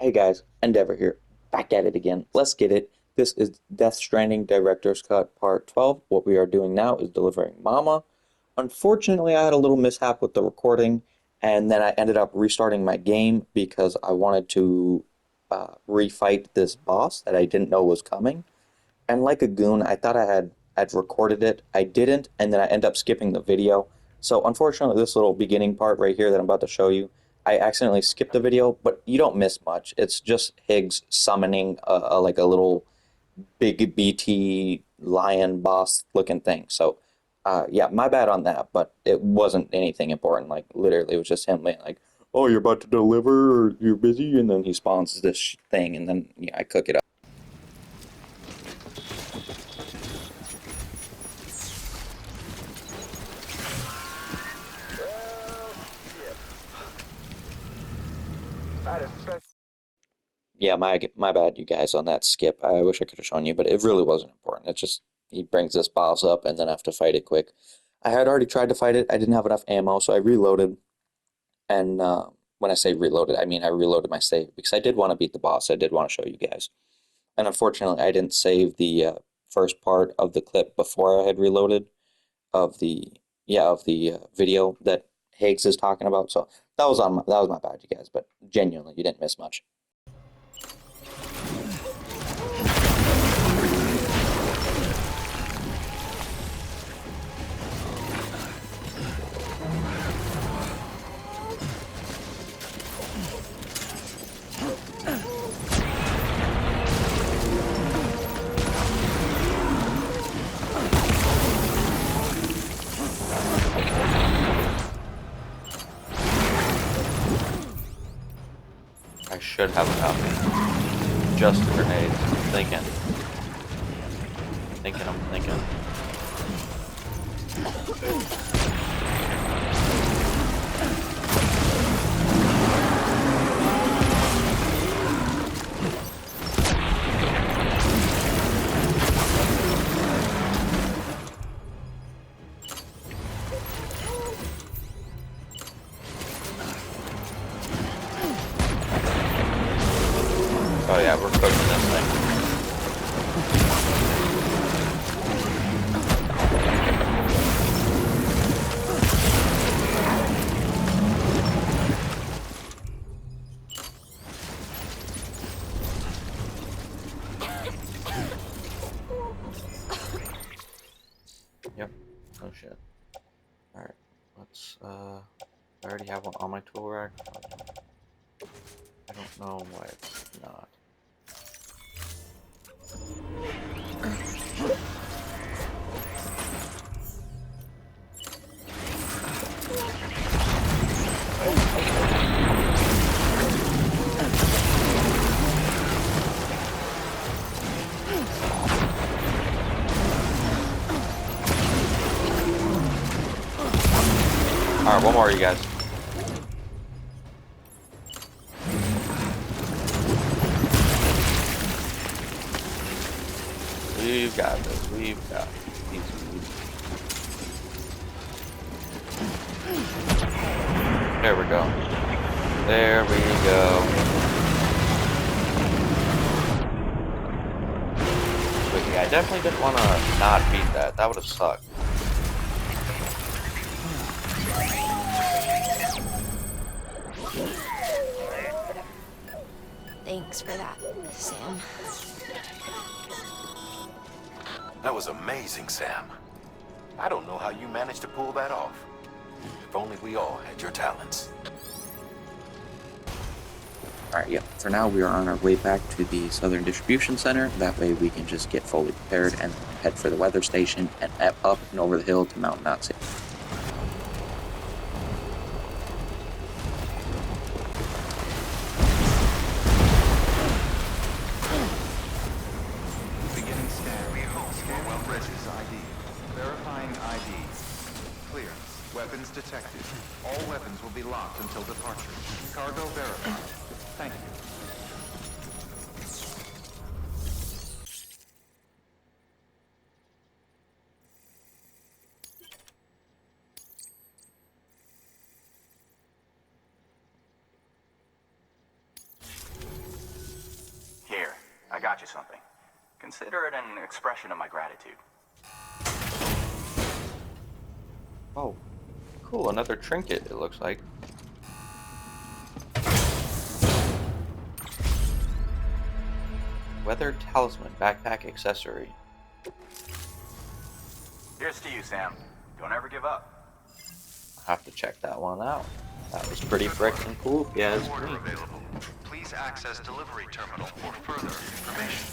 Hey guys, Endeavor here, back at it again. Let's get it. This is Death Stranding Director's Cut Part 12. What we are doing now is delivering Mama. Unfortunately, I had a little mishap with the recording, and then I ended up restarting my game because I wanted to refight this boss that I didn't know was coming. And like a goon, I thought I'd recorded it. I didn't, and then I end up skipping the video. So unfortunately, this little beginning part right here that I'm about to show you, I accidentally skipped the video, but you don't miss much. It's just Higgs summoning like a little big BT lion boss looking thing. So yeah, my bad on that, but it wasn't anything important. Like literally, it was just him being like, "Oh, you're about to deliver, or you're busy," and then he spawns this thing, and then yeah, I cook it up. Yeah, my bad, you guys, on that skip. I wish I could have shown you, but it really wasn't important. It's just he brings this boss up, and then I have to fight it quick. I had already tried to fight it. I didn't have enough ammo, so I reloaded. And when I say reloaded, I mean I reloaded my save because I did want to beat the boss. I did want to show you guys. And unfortunately, I didn't save the first part of the clip before I had reloaded of the video that Higgs is talking about. So that was my bad, you guys. But genuinely, you didn't miss much. I should have enough. Just grenades. I'm thinking. Oh yeah, we're cooking this thing. Yep. Oh shit. Alright. Let's I already have one on my tool rack. I don't know why it's not. Alright, one more, you guys. We've got this. We've got these. There we go. There we go. But yeah, I definitely didn't want to not beat that. That would have sucked. Thanks for that, Sam. That was amazing, Sam. I don't know how you managed to pull that off. If only we all had your talents. Alright, yeah. For now, we are on our way back to the Southern Distribution Center. That way we can just get fully prepared and head for the weather station and up and over the hill to Mount Nazi. Beginning scan. Scan Reg's ID. Verifying ID. Clearance. Weapons detected. All weapons will be locked until departure. Cargo verified. Thank you. got you something. Consider it an expression of my gratitude. Oh, cool. Another trinket, it looks like. Weather talisman, backpack accessory. Here's to you, Sam. Don't ever give up. I'll have to check that one out. That was pretty frickin' cool if you ask Order me. available. Please access delivery terminal for further information.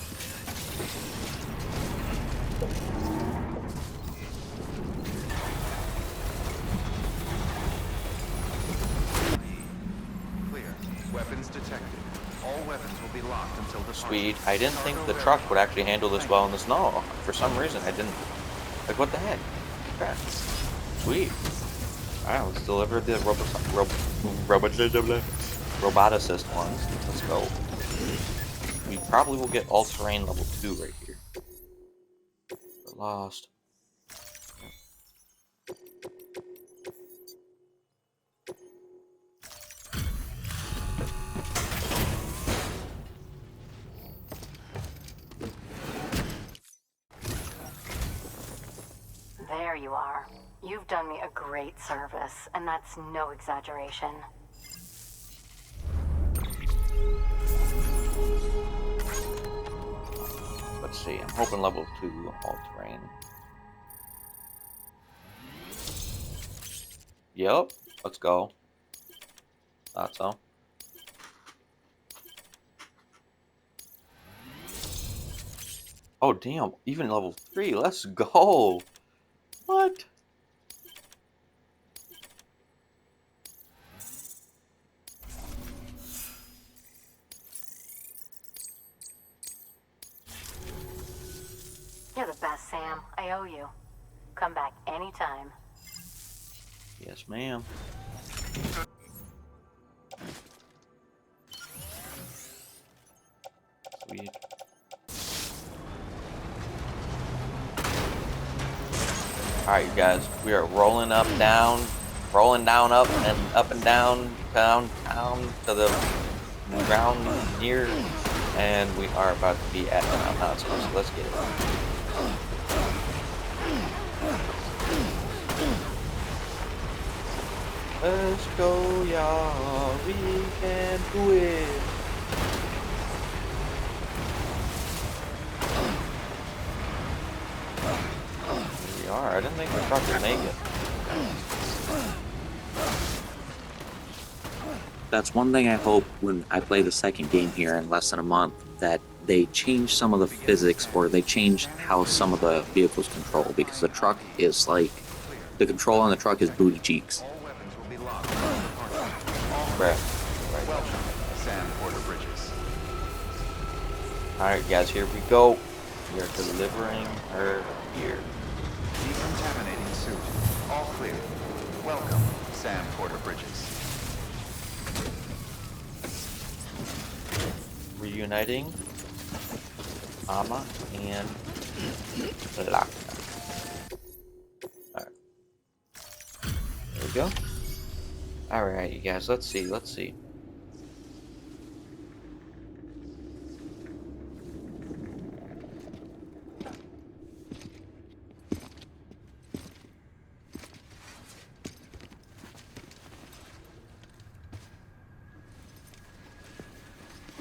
Clear. Weapons detected. All weapons will be locked until departure. Sweet. I didn't think the truck would actually handle this well in the snow. For some reason, I didn't. Like, what the heck? Okay. Sweet. Alright, let's deliver the roboticist ones. Let's go. We probably will get all-terrain level 2 right here. We're lost. There you are. You've done me a great service, and that's no exaggeration. Let's see, I'm hoping level 2 all-terrain. Yep, let's go. Thought so. Oh damn, even level 3, let's go! What? You're the best, Sam. I owe you. Come back anytime. Yes, ma'am. Sweet. Alright, you guys, we are rolling up, down, rolling down, up and down, down, to the ground near, and we are about to be at the mountain, so let's get it. Let's go, y'all, we can do it. Here we are. I didn't think the truck would make it. That's one thing I hope when I play the second game here in less than a month, that they change some of the physics, or they change how some of the vehicles control, because the truck is like, the control on the truck is booty cheeks. All weapons will be locked until departure. Right. Welcome, Sam Porter Bridges. Alright guys, here we go. We are delivering her here. Decontaminating suit. All clear. Welcome, Sam Porter Bridges. Reuniting Mama and Lockne. Alright. There we go. Alright, you guys, let's see.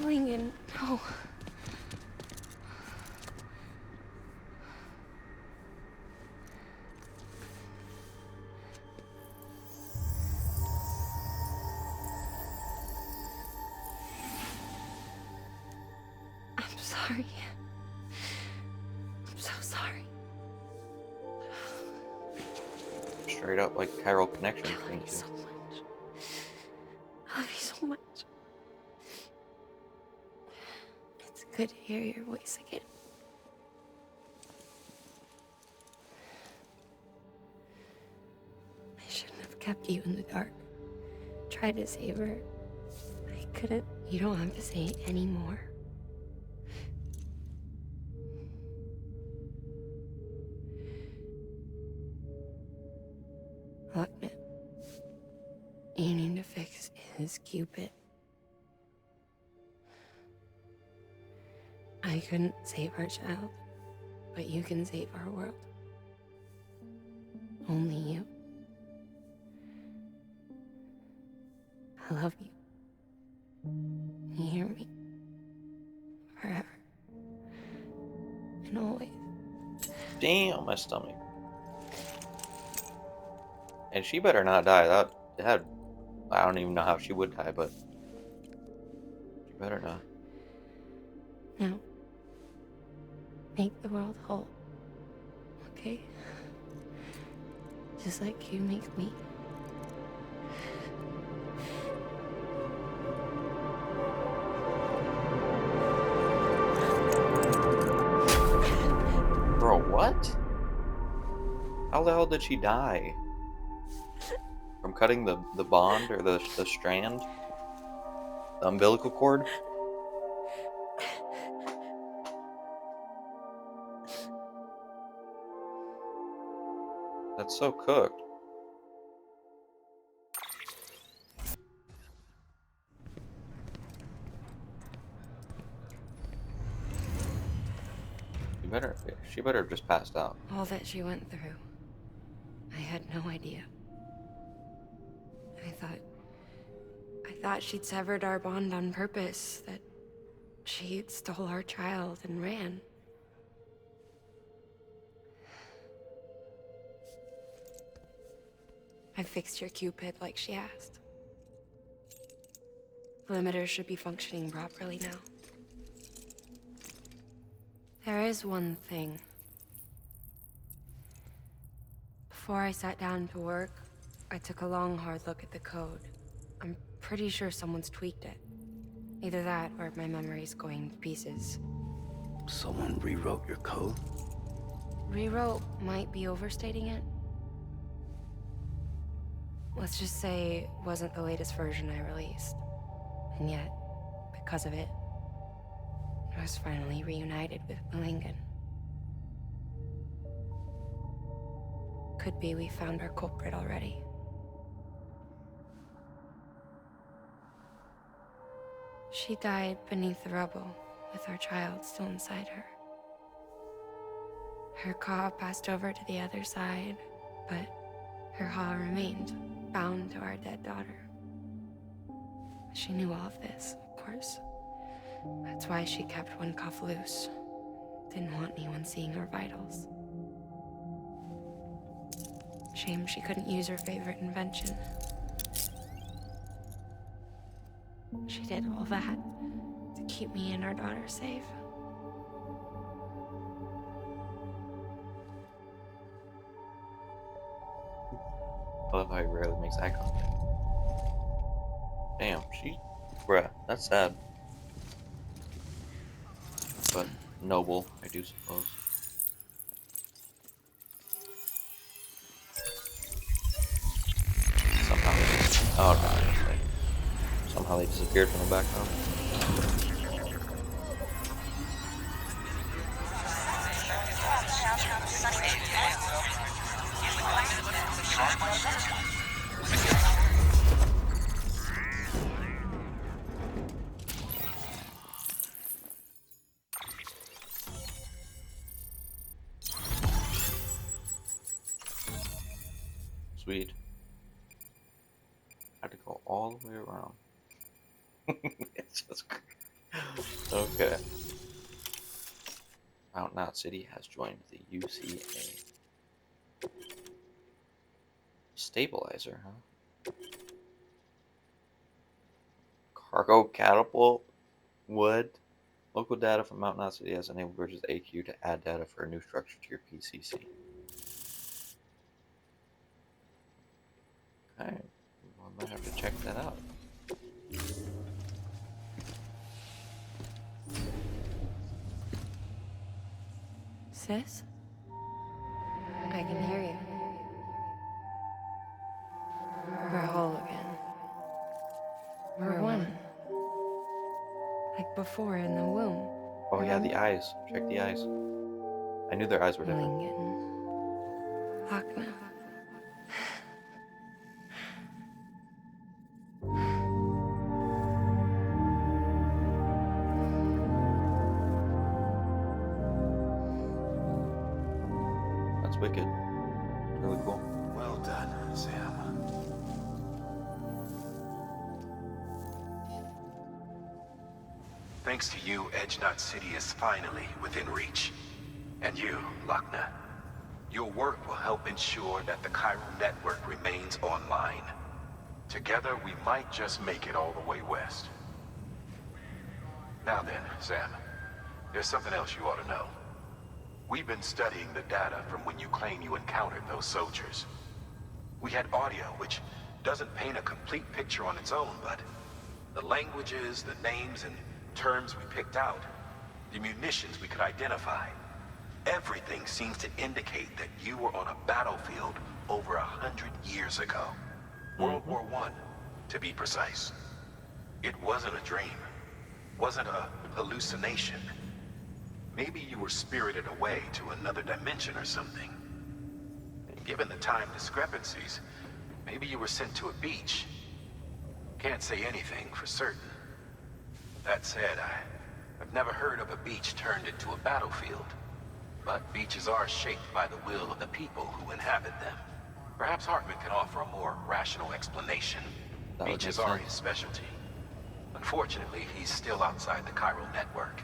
Lincoln, no. I'm sorry. I'm so sorry. Straight up like chiral connection I love between you two. so much. I love you so much. It's good to hear your voice again. I shouldn't have kept you in the dark. Tried to save her. I couldn't. You don't have to say it anymore. Lockne. You need to fix his Cupid. I couldn't save our child, but you can save our world. Only you. I love you. You hear me? Forever. And always. Damn, my stomach. And she better not die. That I don't even know how she would die, but she better not. Now, make the world whole. Okay? Just like you make me. Bro, what? How the hell did she die? From cutting the bond or the strand? The umbilical cord? That's so cooked. She better have just passed out. All that she went through. I had no idea. I thought she'd severed our bond on purpose, that she stole our child and ran. I fixed your Cupid like she asked. The limiter should be functioning properly now. There is one thing. Before I sat down to work, I took a long, hard look at the code. I'm pretty sure someone's tweaked it. Either that, or my memory's going to pieces. Someone rewrote your code? Rewrote might be overstating it. Let's just say it wasn't the latest version I released. And yet, because of it, I was finally reunited with Malingan. Could be we found our culprit already. She died beneath the rubble, with our child still inside her. Her Ka passed over to the other side, but her Ha remained, bound to our dead daughter. She knew all of this, of course. That's why she kept one cuff loose. Didn't want anyone seeing her vitals. Shame she couldn't use her favorite invention. She did all that to keep me and our daughter safe. I love how he rarely makes eye contact. Damn, bruh, that's sad. But noble, I do suppose. Somehow they disappeared from the background. Sweet. Had to go all the way around. It's just okay. Mount Knot City has joined the UCA. Stabilizer, huh? Cargo catapult? Wood? Local data from Mount Knot City has enabled Bridges AQ to add data for a new structure to your PCC. Okay. Well, I might have to check that out. Sis? I can hear you. We're whole again. We're one. Like before in the womb. Oh yeah, the eyes. Check the eyes. I knew their eyes were different. Malingan. Lockne. wicked. Really cool. Well done, Sam. Thanks to you, Edgenut City is finally within reach. And you, Lockne. Your work will help ensure that the chiral network remains online. Together, we might just make it all the way west. Now then, Sam, there's something else you ought to know. We've been studying the data from when you claim you encountered those soldiers. We had audio, which doesn't paint a complete picture on its own, but the languages, the names, and terms we picked out, the munitions we could identify, everything seems to indicate that you were on a battlefield over 100 years ago. World War I, to be precise. It wasn't a dream. Wasn't a hallucination. Maybe you were spirited away to another dimension or something. And given the time discrepancies, maybe you were sent to a beach. Can't say anything for certain. That said, I've never heard of a beach turned into a battlefield. But beaches are shaped by the will of the people who inhabit them. Perhaps Hartman can offer a more rational explanation. Beaches are his specialty. Unfortunately, he's still outside the chiral network.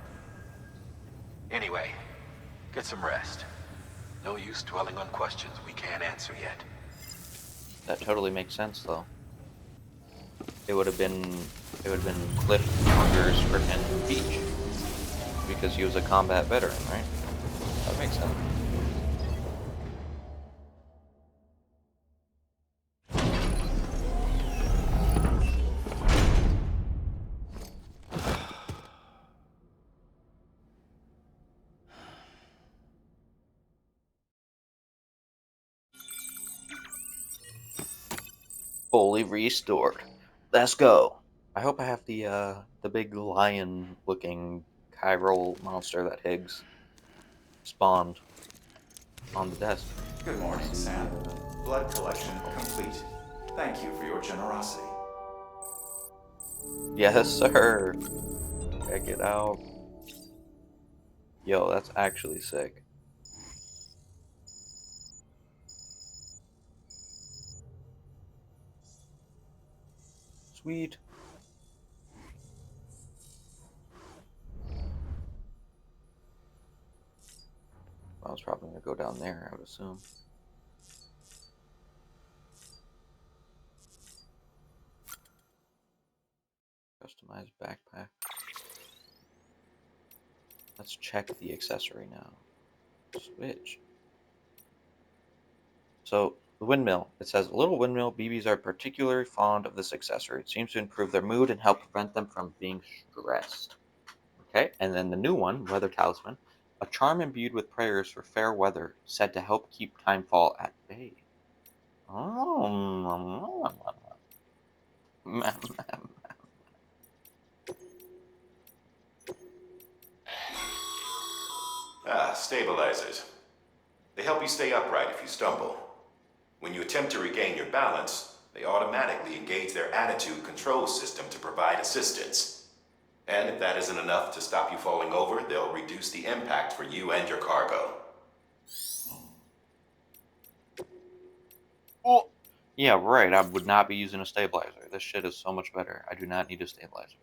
Anyway, get some rest. No use dwelling on questions we can't answer yet. That totally makes sense, though. It would have been Cliff Hunger's freaking beach because he was a combat veteran, right? That makes sense. Fully restored. Let's go. I hope I have the big lion-looking chiral monster that Higgs spawned on the desk. Good morning, Sam. Blood collection complete. Thank you for your generosity. Yes, sir. Check it out. Yo, that's actually sick. Sweet. I was probably gonna go down there, I would assume. Customized backpack. Let's check the accessory now. Switch. So, the windmill. It says, a little windmill, BBs are particularly fond of this accessory. It seems to improve their mood and help prevent them from being stressed. Okay, and then the new one, Weather Talisman. A charm imbued with prayers for fair weather, said to help keep timefall at bay. Oh. Stabilizers. They help you stay upright if you stumble. When you attempt to regain your balance, they automatically engage their attitude control system to provide assistance. And if that isn't enough to stop you falling over, they'll reduce the impact for you and your cargo. Oh, yeah, right. I would not be using a stabilizer. This shit is so much better. I do not need a stabilizer.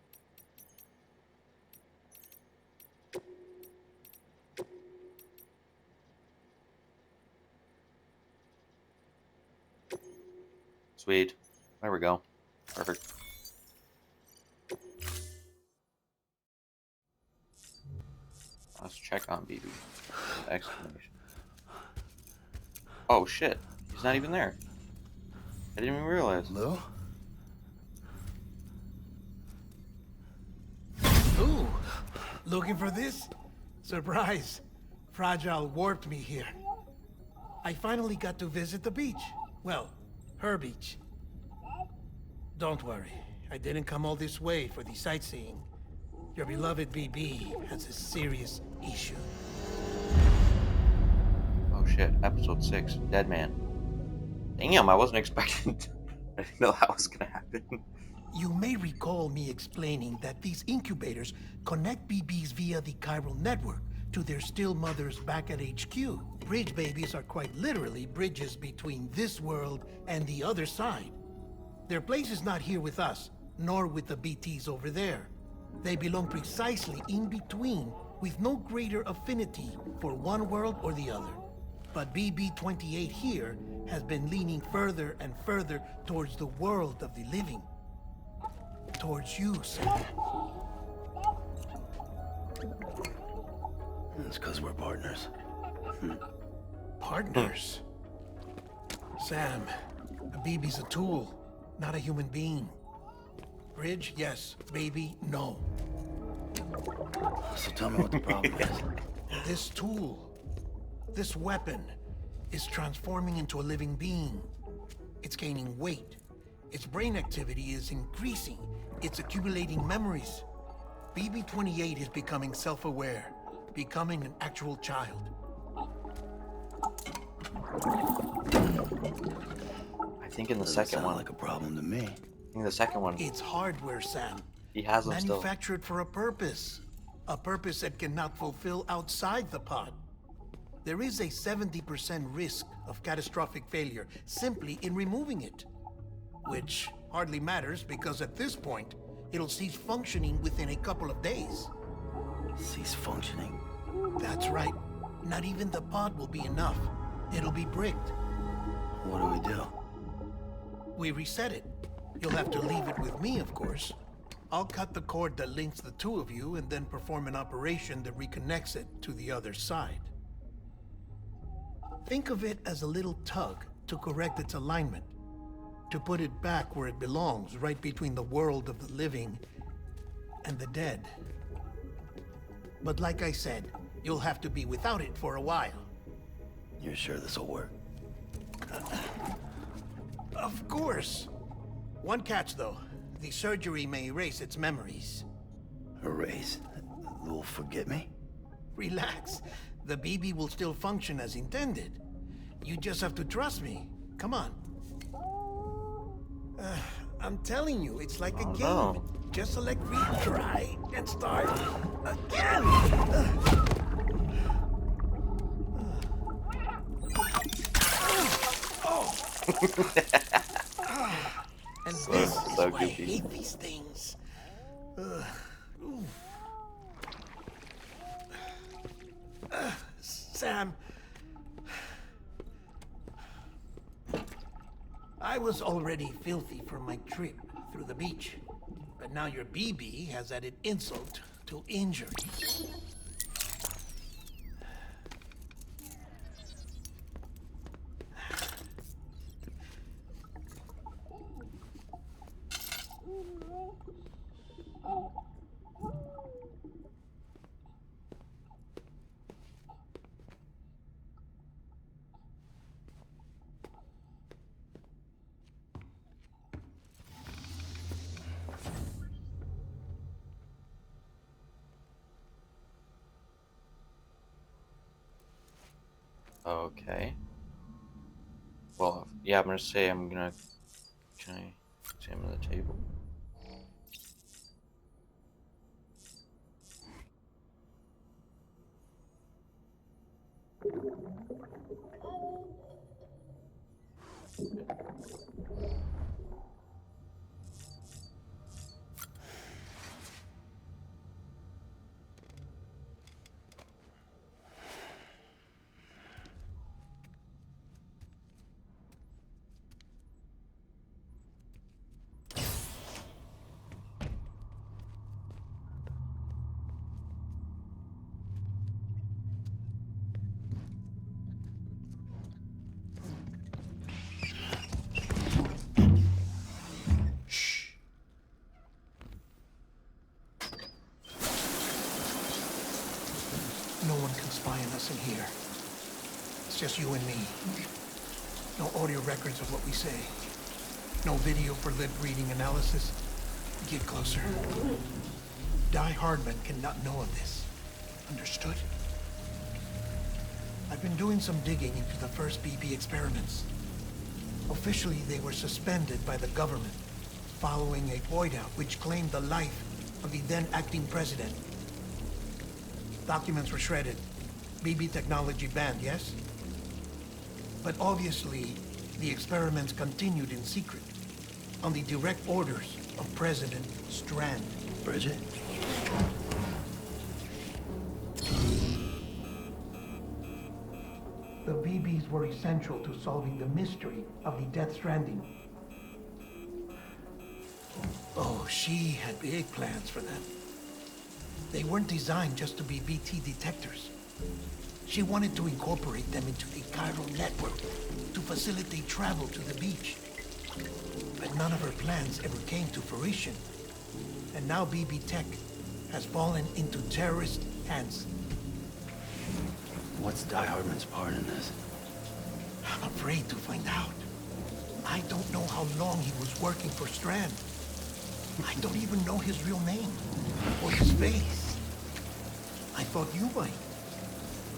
Sweet. There we go. Perfect. Let's check on BB. Exclamation. Oh shit. He's not even there. I didn't even realize. Hello? Ooh, looking for this? Surprise. Fragile warped me here. I finally got to visit the beach. Well, her beach. Don't worry, I didn't come all this way for the sightseeing. Your beloved BB has a serious issue. Oh shit. Episode 6. Dead Man. Damn, I wasn't expecting I didn't know that was gonna happen. You may recall me explaining that these incubators connect BBs via the chiral network to their still mothers back at HQ. Bridge babies are quite literally bridges between this world and the other side. Their place is not here with us, nor with the BTs over there. They belong precisely in between, with no greater affinity for one world or the other. But BB-28 here has been leaning further and further towards the world of the living. Towards you, Sam. It's because we're partners. Partners? Sam, a BB's a tool, not a human being. Bridge, yes. Baby, no. So tell me what the problem is. This tool, this weapon, is transforming into a living being. It's gaining weight. Its brain activity is increasing. It's accumulating memories. BB-28 is becoming self-aware, becoming an actual child. I think in the Doesn't second sound one, like a problem to me. I think the second one, It's hardware, Sam. he has them still. Manufactured for a purpose. A purpose that cannot fulfill outside the pod. There is a 70% risk of catastrophic failure simply in removing it. Which hardly matters because at this point, it'll cease functioning within a couple of days. Cease functioning. That's right. Not even the pod will be enough. It'll be bricked. What do we do? We reset it. You'll have to leave it with me, of course. I'll cut the cord that links the two of you and then perform an operation that reconnects it to the other side. Think of it as a little tug to correct its alignment, to put it back where it belongs, right between the world of the living and the dead. But like I said, you'll have to be without it for a while. You're sure this'll work? Of course. One catch, though. The surgery may erase its memories. Erase? Will forget me? Relax. The BB will still function as intended. You just have to trust me. Come on. I'm telling you, it's like a game. no. Just select retry and start again. And this is so why I goofy. hate these things. Sam, I was already filthy from my trip through the beach, but now your BB has added insult to injury. Okay. Well, yeah, I'm gonna say can I examine the table? No one can spy on us in here. It's just you and me. No audio records of what we say. No video for lip reading analysis. Get closer. Die Hardman cannot know of this. Understood? I've been doing some digging into the first BB experiments. Officially, they were suspended by the government, following a void out which claimed the life of the then acting president. Documents were shredded. BB technology banned, yes? But obviously, the experiments continued in secret, on the direct orders of President Strand. Bridget? The BBs were essential to solving the mystery of the Death Stranding. Oh, she had big plans for them. They weren't designed just to be BT detectors. She wanted to incorporate them into the chiral network to facilitate travel to the beach. But none of her plans ever came to fruition. And now BB Tech has fallen into terrorist hands. What's Die Hardman's part in this? I'm afraid to find out. I don't know how long he was working for Strand. I don't even know his real name or his face. I thought you might,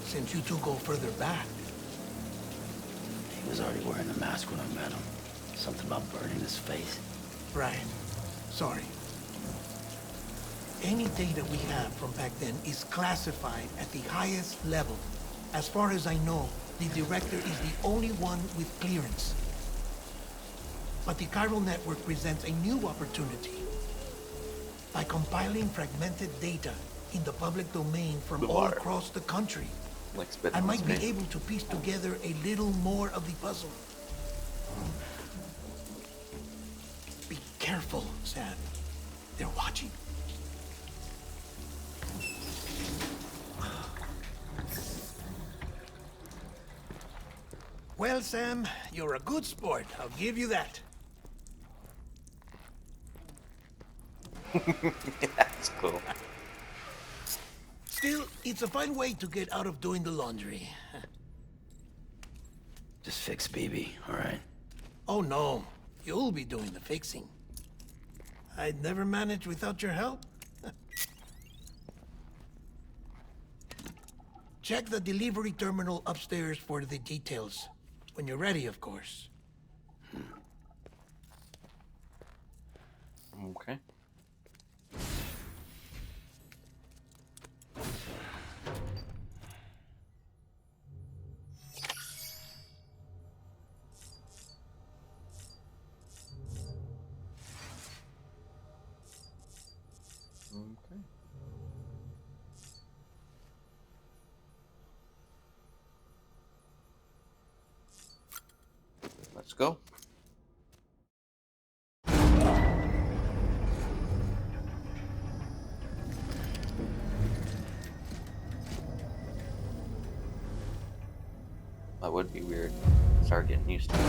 since you two go further back. He was already wearing the mask when I met him. Something about burning his face. Right. Sorry. Any data we have from back then is classified at the highest level. As far as I know, the director is the only one with clearance. But the chiral network presents a new opportunity. By compiling fragmented data in the public domain from all across the country, I might be able to piece together a little more of the puzzle. Be careful, Sam. They're watching. Well, Sam, you're a good sport. I'll give you that. That's cool. Still, it's a fine way to get out of doing the laundry. Just fix BB, all right? Oh, no. You'll be doing the fixing. I'd never manage without your help. Check the delivery terminal upstairs for the details. When you're ready, of course. Okay. Okay. Let's go. That would be weird. Start getting used to it.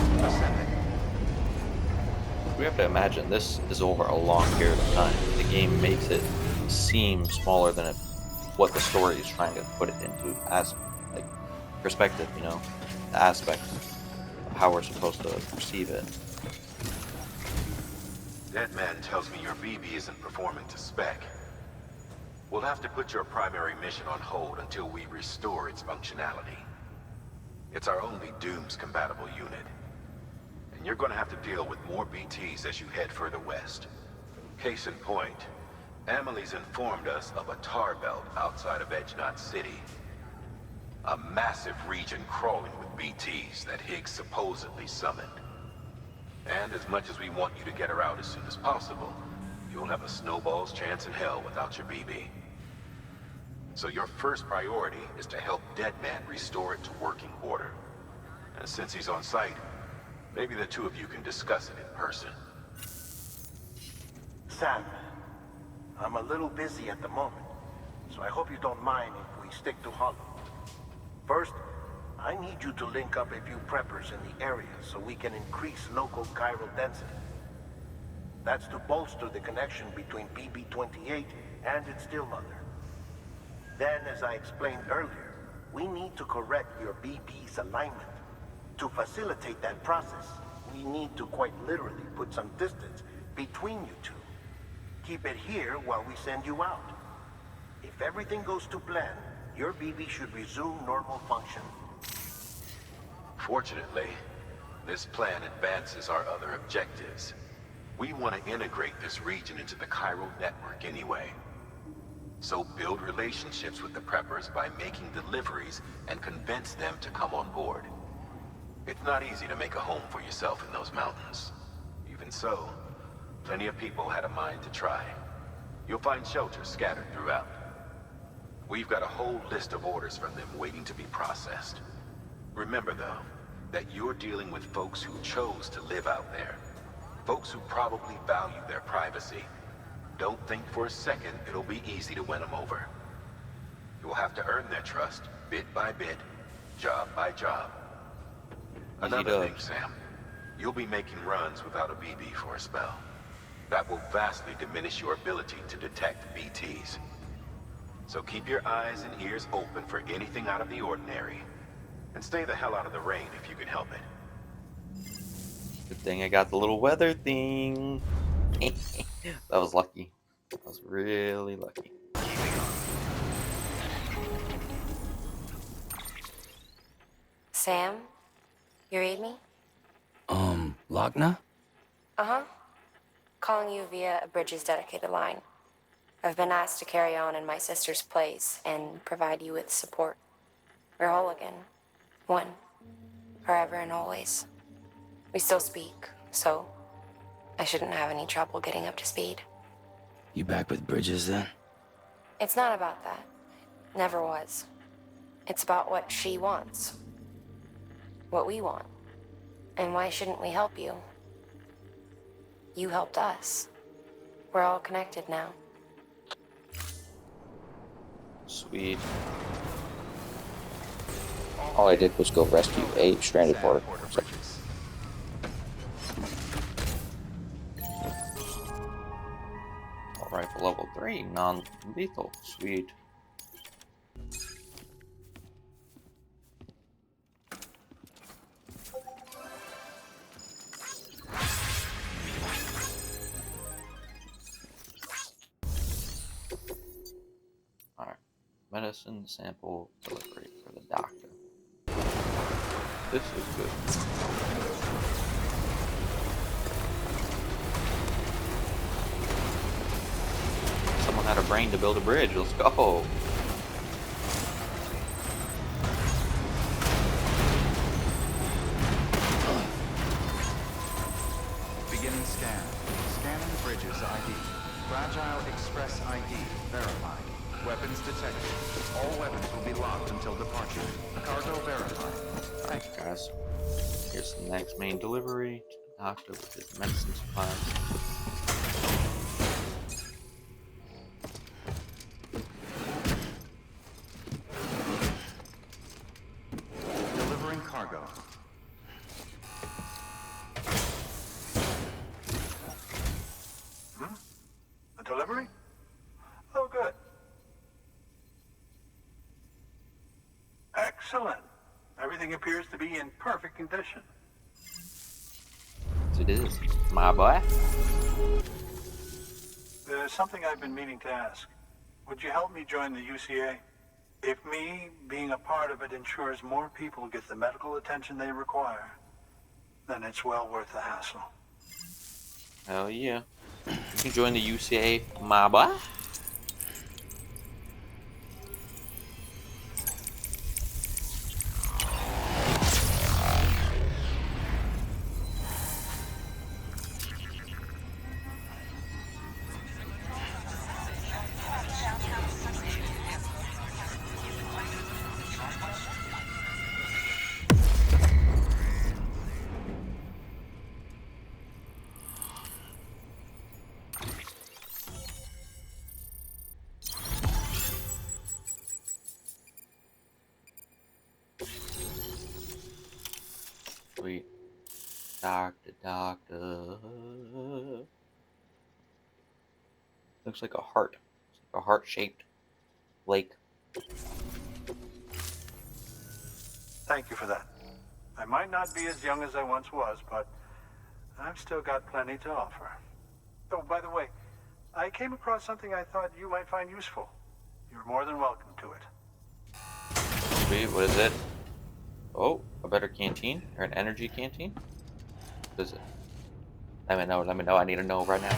We have to imagine this is over a long period of time. The game makes it seem smaller than what the story is trying to put it into as like perspective, you know, the aspect of how we're supposed to perceive it. That man tells me your BB isn't performing to spec. We'll have to put your primary mission on hold until we restore its functionality. It's our only Dooms-compatible unit. And you're gonna have to deal with more BTs as you head further west. Case in point, Amelie's informed us of a tar belt outside of Edgenot City. A massive region crawling with BTs that Higgs supposedly summoned. And as much as we want you to get her out as soon as possible, you'll have a snowball's chance in hell without your BB. So your first priority is to help Deadman restore it to working order. And since he's on site, maybe the two of you can discuss it in person. Sam, I'm a little busy at the moment, so I hope you don't mind if we stick to Hollow. First, I need you to link up a few preppers in the area so we can increase local chiral density. That's to bolster the connection between BB-28 and its stillmother. Then, as I explained earlier, we need to correct your BB's alignment. To facilitate that process, we need to quite literally put some distance between you two. Keep it here while we send you out. If everything goes to plan, your BB should resume normal function. Fortunately, this plan advances our other objectives. We want to integrate this region into the chiral network anyway. So build relationships with the preppers by making deliveries and convince them to come on board. It's not easy to make a home for yourself in those mountains. Even so, plenty of people had a mind to try. You'll find shelters scattered throughout. We've got a whole list of orders from them waiting to be processed. Remember, though, that you're dealing with folks who chose to live out there. Folks who probably value their privacy. Don't think for a second it'll be easy to win them over. You'll have to earn their trust, bit by bit, job by job. Another thing, Sam. You'll be making runs without a BB for a spell. That will vastly diminish your ability to detect BTs. So keep your eyes and ears open for anything out of the ordinary. And stay the hell out of the rain if you can help it. Good thing I got the little weather thing. That was lucky. I was really lucky. Sam, you read me? Lockne? Uh-huh. Calling you via a Bridges dedicated line. I've been asked to carry on in my sister's place and provide you with support. We're whole again. One. Forever and always. We still speak, so I shouldn't have any trouble getting up to speed. You back with Bridges then? It's not about that. Never was. It's about what she wants. What we want. And why shouldn't we help you? You helped us. We're all connected now. Sweet. All I did was go rescue a stranded border. So. Rifle level 3, non-lethal. Sweet. Alright. Medicine sample delivery for the doctor. This is good. Someone had a brain to build a bridge. Let's go. Beginning scan. Scanning Bridges ID. Fragile Express ID verified. Weapons detected. All weapons will be locked until departure. Cargo verified. Thanks, guys. Here's the next main delivery to the doctor with his medicine supplies. Delivering cargo. A delivery? Oh, good. Excellent. Everything appears to be in perfect condition. Yes, it is. My boy. There's something I've been meaning to ask. Would you help me join the UCA? If me being a part of it ensures more people get the medical attention they require, then it's well worth the hassle. Hell yeah. You can join the UCA, my boy. Sweet. Doctor. Looks like a heart. It's like a heart-shaped lake. Thank you for that. I might not be as young as I once was, but I've still got plenty to offer. Oh, by the way, I came across something I thought you might find useful. You're more than welcome to it. Sweet, what is it? Oh, a better canteen? Or an energy canteen? What is it? Let me know, I need to know right now.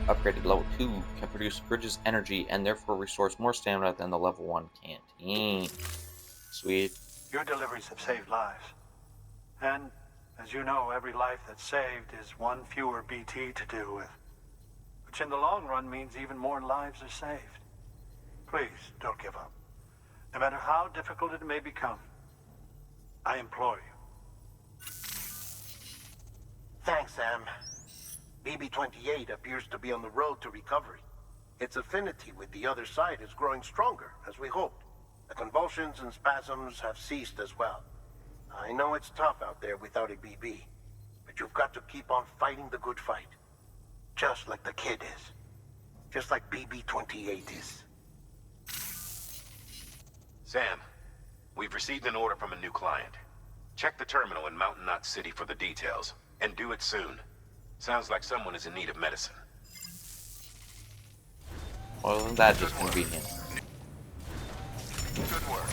upgraded level 2 can produce Bridges energy and therefore restores more stamina than the level 1 canteen. Sweet. Your deliveries have saved lives. And, as you know, every life that's saved is one fewer BT to deal with. Which in the long run means even more lives are saved. Please, don't give up. No matter how difficult it may become, I implore you. Thanks, Sam. BB-28 appears to be on the road to recovery. Its affinity with the other side is growing stronger, as we hoped. The convulsions and spasms have ceased as well. I know it's tough out there without a BB, but you've got to keep on fighting the good fight. Just like the kid is. Just like BB-28 is. Sam, we've received an order from a new client. Check the terminal in Mountain Knot City for the details, and do it soon. Sounds like someone is in need of medicine. Well, isn't that just convenient? Good work.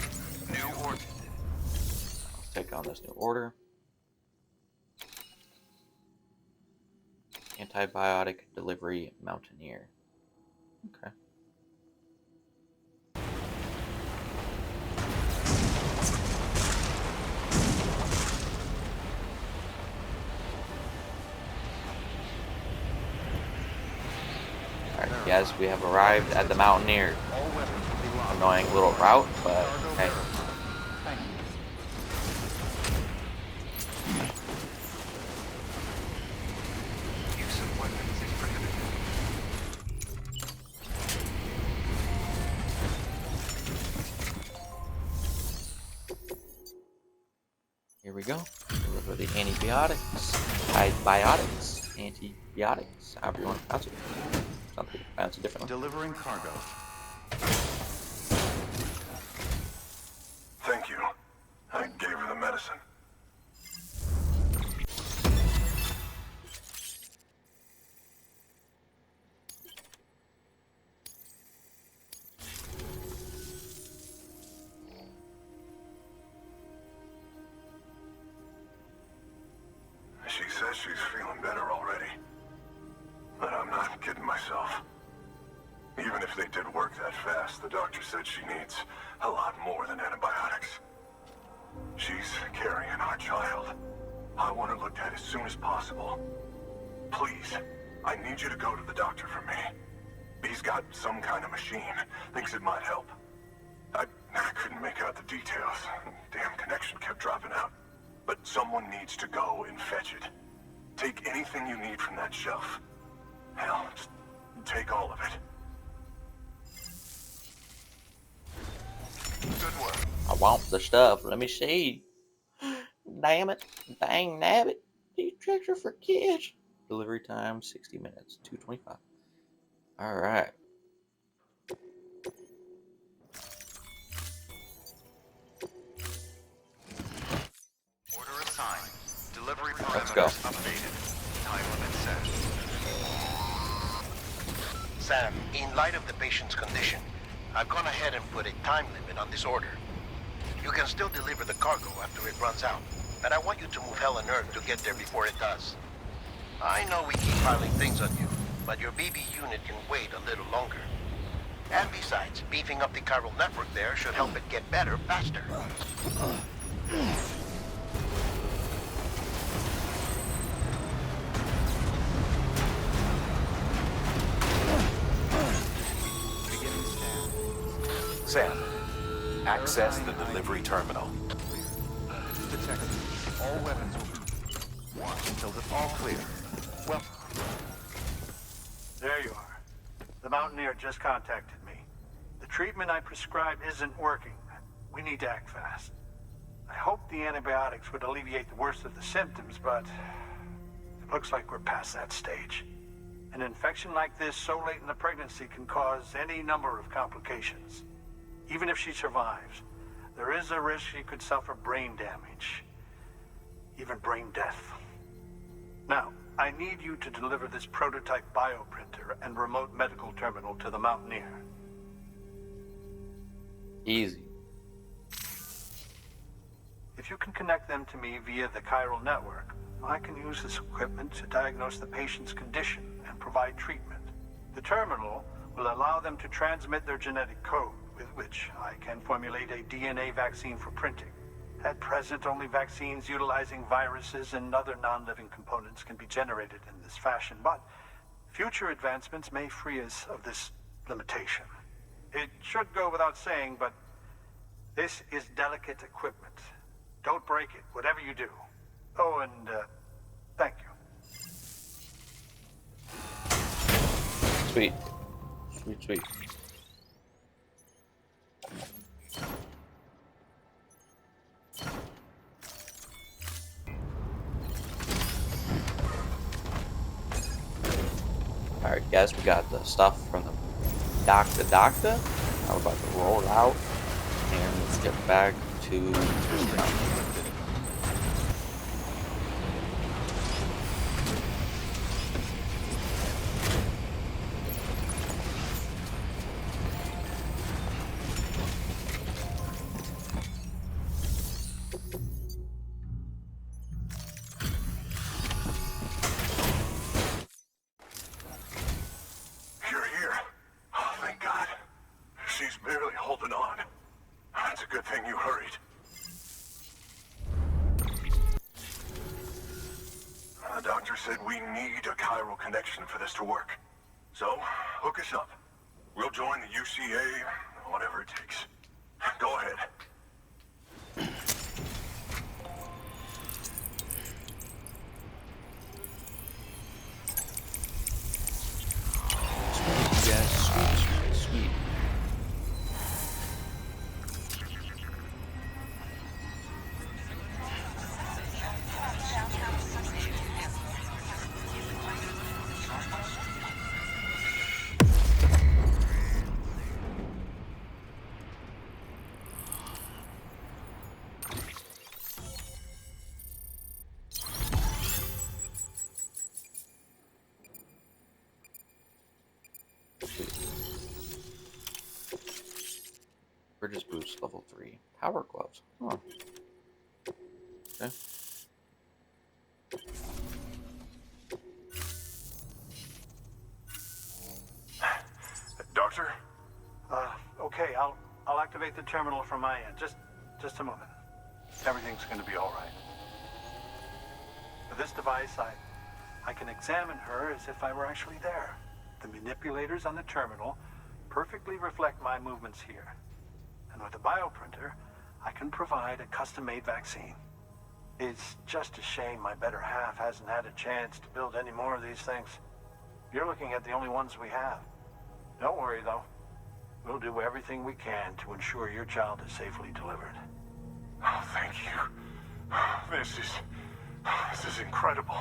New order. Let's take on this new order. Antibiotic delivery mountaineer. Okay. Alright, yes, we have arrived at the Mountaineer. Annoying little route, but hey. Thank you. Use of weapons is prohibited. Here we go. Deliver the antibiotics, however you want to pronounce it. Some people pronounce it differently. Delivering cargo. Thank you. I gave her the medicine. She says she's feeling better already. But I'm not kidding myself. Even if they did work that fast, the doctor said she needs a lot more than antibiotics. She's carrying our child. I want her looked at as soon as possible. Please, I need you to go to the doctor for me. He's got some kind of machine. Thinks it might help. I couldn't make out the details. Damn connection kept dropping out. But someone needs to go and fetch it. Take anything you need from that shelf. Hell, just take all of it. Good work. I want the stuff. Let me see. Damn it. Dang nabbit. These tricks are for kids. Delivery time 60 minutes. 2:25. Alright. Order assigned. Delivery Let's go. parameters updated. Time limit set. Sam, in light of the patient's condition, I've gone ahead and put a time limit on this order. You can still deliver the cargo after it runs out, but I want you to move hell and earth to get there before it does. I know we keep piling things on you, but your BB unit can wait a little longer. And besides, beefing up the chiral network there should help it get better faster. Sam, access the delivery terminal. Detected. All weapons will be watched until it's all clear. Well, There you are. The Mountaineer just contacted me. The treatment I prescribed isn't working. We need to act fast. I hoped the antibiotics would alleviate the worst of the symptoms, but it looks like we're past that stage. An infection like this so late in the pregnancy can cause any number of complications. Even if she survives, there is a risk she could suffer brain damage, even brain death. Now, I need you to deliver this prototype bioprinter and remote medical terminal to the Mountaineer. Easy. If you can connect them to me via the chiral network, I can use this equipment to diagnose the patient's condition and provide treatment. The terminal will allow them to transmit their genetic code, with which I can formulate a DNA vaccine for printing. At present, only vaccines utilizing viruses and other non-living components can be generated in this fashion, but future advancements may free us of this limitation. It should go without saying, but this is delicate equipment. Don't break it, whatever you do. Oh, and thank you. Sweet. Sweet, sweet. Alright guys, we got the stuff from the doctor. Now we're about to roll it out and let's get back to You're here. Oh, thank God. She's barely holding on. It's a good thing you hurried. The doctor said we need a chiral connection for this to work. So, hook us up. We'll join the UCA, whatever it takes. Go ahead. sweet, sweet. Bridges boost level 3. Power gloves. Huh. Okay. Doctor? Okay, I'll activate the terminal from my end. Just a moment. Everything's gonna be all right. With this device, I can examine her as if I were actually there. The manipulators on the terminal perfectly reflect my movements here. And with the bioprinter, I can provide a custom-made vaccine. It's just a shame my better half hasn't had a chance to build any more of these things. You're looking at the only ones we have. Don't worry, though. We'll do everything we can to ensure your child is safely delivered. Oh, thank you. This is incredible.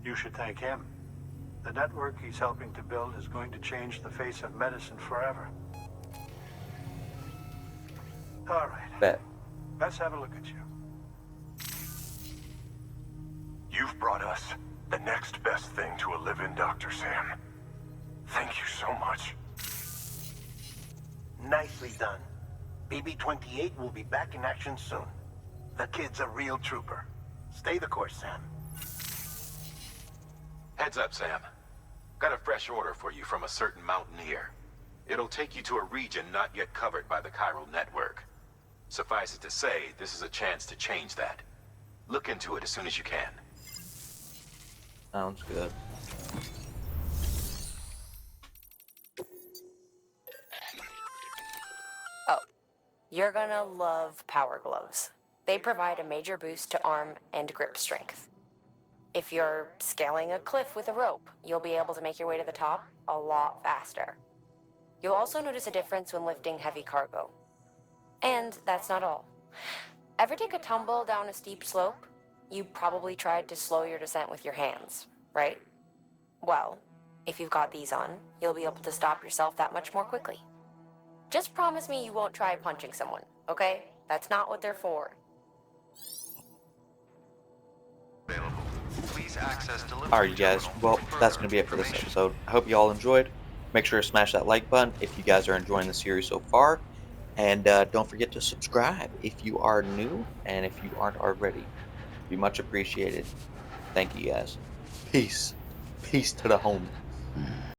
You should thank him. The network he's helping to build is going to change the face of medicine forever. All right. Bet. Let's have a look at you. You've brought us the next best thing to a live-in, Dr. Sam. Thank you so much. Nicely done. BB-28 will be back in action soon. The kid's a real trooper. Stay the course, Sam. Heads up, Sam. Got a fresh order for you from a certain mountaineer. It'll take you to a region not yet covered by the chiral network. Suffice it to say, this is a chance to change that. Look into it as soon as you can. Sounds good. Oh, you're gonna love power gloves. They provide a major boost to arm and grip strength. If you're scaling a cliff with a rope, you'll be able to make your way to the top a lot faster. You'll also notice a difference when lifting heavy cargo. And that's not all. Ever take a tumble down a steep slope? You probably tried to slow your descent with your hands, right? Well, if you've got these on, you'll be able to stop yourself that much more quickly. Just promise me you won't try punching someone, okay? That's not what they're for. Please access delivery Alright, you guys. Well, that's going to be it for this episode. I hope you all enjoyed. Make sure to smash that like button if you guys are enjoying the series so far. And don't forget to subscribe if you are new and if you aren't already. Be much appreciated. Thank you guys. Peace. Peace to the home.